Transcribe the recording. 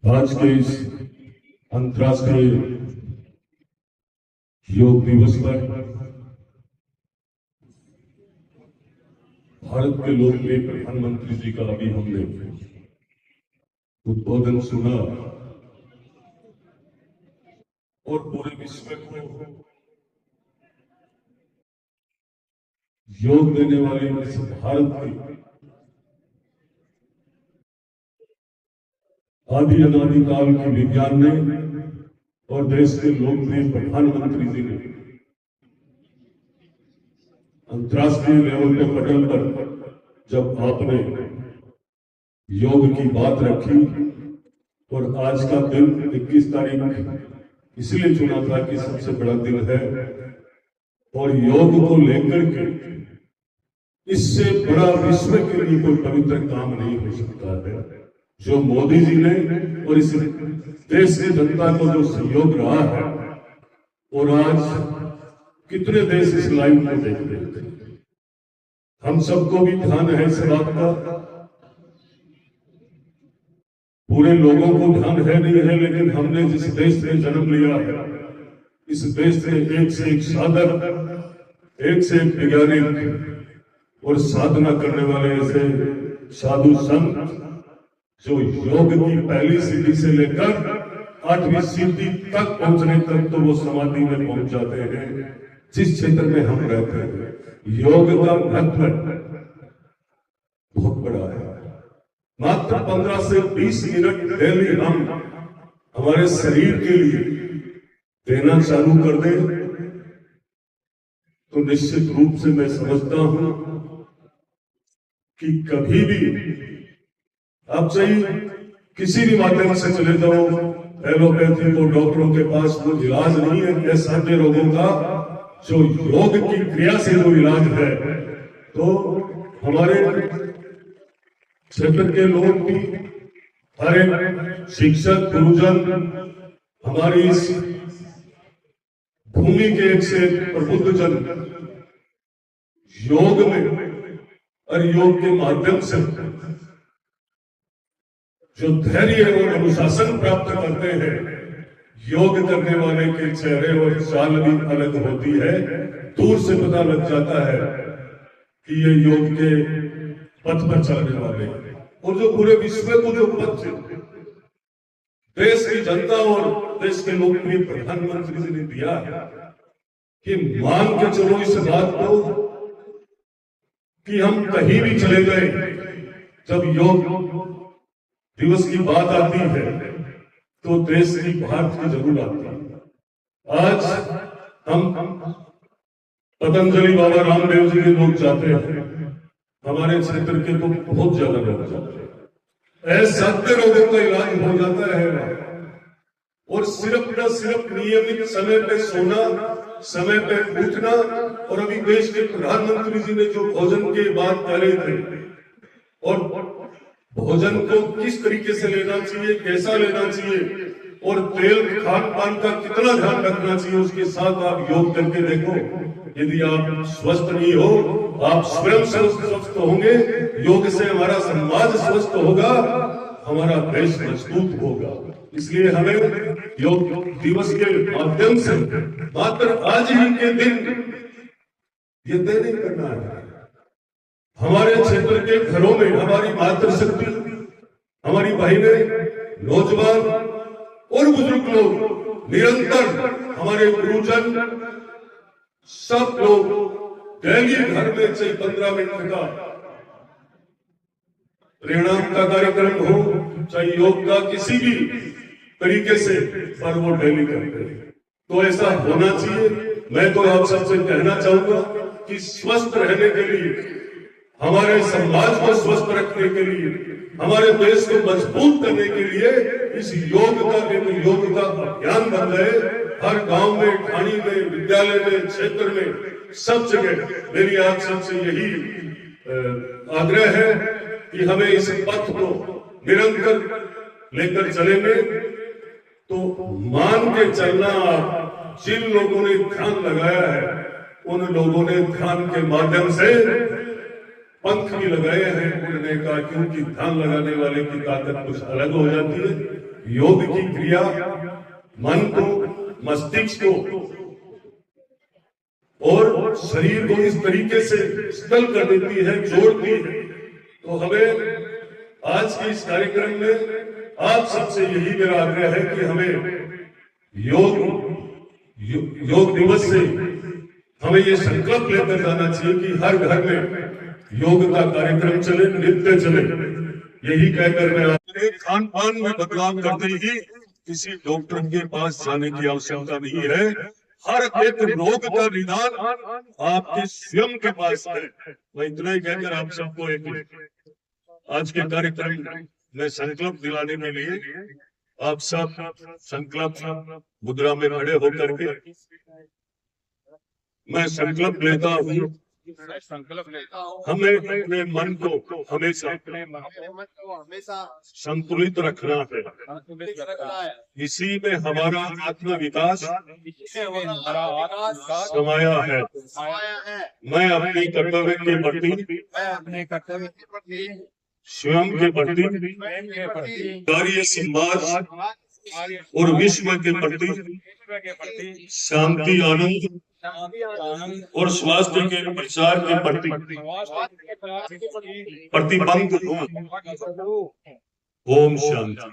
आज के इस अंतर्राष्ट्रीय योग दिवस पर भारत के लोकप्रिय प्रधानमंत्री जी का अभी हमने उद्बोधन सुना और पूरे विश्व को योग देने वाले इस भारत की आदि अनादि काल की विज्ञान ने और देश के लोकप्रिय प्रधानमंत्री जी ने अंतर्राष्ट्रीय लेवल के पटल पर जब आपने योग की बात रखी और आज का दिन 21 तारीख इसलिए चुना था कि सबसे बड़ा दिन है और योग को लेकर के इससे बड़ा विश्व के लिए कोई पवित्र काम नहीं हो सकता है। जो मोदी जी ने और इस देश की जनता को जो सहयोग रहा है और आज कितने देश इस लाइव को देख रहे थे, हम सबको भी ध्यान है इस बात का, पूरे लोगों को ध्यान है नहीं है, लेकिन हमने जिस देश में जन्म लिया है इस देश में एक से एक साधक, एक से एक वैज्ञानिक और साधना करने वाले ऐसे साधु संत जो योग की पहली सीढ़ी से लेकर 8वीं सीढ़ी तक पहुंचने तक तो वो समाधि में पहुंच जाते हैं। जिस क्षेत्र में हम रहते हैं योग का महत्व बहुत बड़ा है। मात्र 15 से 20 मिनट डेली हम हमारे शरीर के लिए देना चालू कर दें तो निश्चित रूप से मैं समझता हूं कि कभी भी आप चाहिए किसी भी माध्यम से चले जाओ, एलोपैथी को डॉक्टरों के पास वो इलाज नहीं है ऐसे रोगों का जो योग की क्रिया से जो इलाज है। तो हमारे क्षेत्र के लोग भी, हर एक शिक्षक गुरुजन, हमारी इस भूमि के एक से प्रबुद्ध जन योग में और योग के माध्यम से जो धैर्य और अनुशासन प्राप्त करते हैं, योग करने वाले के चेहरे और चाल भी अलग होती है। दूर से पता लग जाता है कि ये योग के पथ पर चलने वाले और जो पूरे विश्व को जो पथ देश की जनता और देश के लोकप्रिय प्रधानमंत्री जी ने दिया है कि मान के चलो इस बात को कि हम कहीं भी चले गए जब योग दिवस की बात आती है तो देश की भारत की जरूर आती है। आज हम पतंजलि बाबा रामदेव जी के लोग जाते हैं, हमारे क्षेत्र के तो बहुत ज्यादा लोग जाते हैं, ऐसे रोगों का इलाज हो जाता है और सिर्फ न सिर्फ नियमित समय पे सोना, समय पे उठना। और अभी देश के प्रधानमंत्री जी ने जो भोजन के बाद करे थे और भोजन को किस तरीके से लेना चाहिए, कैसा लेना चाहिए और तेल खान पान का कितना ध्यान रखना चाहिए, उसके साथ आप योग करके देखो। यदि आप स्वस्थ नहीं हो, आप स्वयं स्वस्थ होंगे, योग से हमारा समाज स्वस्थ होगा, हमारा देश मजबूत होगा। इसलिए हमें योग दिवस के माध्यम से मात्र आज ही के दिन ये तय नहीं करना है। हमारे क्षेत्र के घरों में हमारी मातृशक्ति, हमारी बहनें, नौजवान और बुजुर्ग लोग निरंतर, हमारे गुरुजन सब लोग डेली घर में से 15 मिनट का प्रणाम का कार्यक्रम हो, चाहे योग का किसी भी तरीके से, पर वो डेली करते हैं। तो ऐसा होना चाहिए। मैं तो आप सबसे कहना चाहूंगा कि स्वस्थ रहने के लिए, हमारे समाज को स्वस्थ रखने के लिए, हमारे देश को मजबूत करने के लिए इस योग का अभियान बन रहे। हर गांव में, ठाणी में, विद्यालय में, क्षेत्र में, सब जगह मेरी आप सबसे यही आग्रह है कि हमें इस पथ को निरंतर लेकर चलेंगे तो मान के चलना। जिन लोगों ने ध्यान लगाया है उन लोगों ने ध्यान के माध्यम से पंख भी लगाए हैं उड़ने का, क्योंकि ध्यान लगाने वाले की ताकत कुछ अलग हो जाती है। योग की क्रिया मन को, मस्तिष्क को और शरीर को इस तरीके से स्थिर कर देती है, जोड़ती है। तो हमें आज के इस कार्यक्रम में आप सबसे यही मेरा आग्रह है कि हमें योग दिवस से हमें ये संकल्प लेकर जाना चाहिए कि हर घर में योग का कार्यक्रम चले, नृत्य चले। यही कहकर मैं अपने खान पान में बदलाव करते ही किसी डॉक्टर के पास जाने की आवश्यकता नहीं है। हर एक रोग का निदान आपके स्वयं के पास है। मैं इतना ही कहकर आप सबको एक आज के कार्यक्रम में संकल्प दिलाने के लिए आप सब संकल्प मुद्रा में खड़े होकर के मैं संकल्प लेता हूँ। हमें अपने मन को हमेशा संतुलित रखना है। इसी में हमारा आत्म विकास समाया है। मैं अपने कर्तव्य के प्रति, स्वयं के प्रति, कार्य संवाद और विश्व के प्रति शांति, आनंद और स्वास्थ्य के प्रसार के प्रति प्रतिबद्ध हूँ। ओम शांति।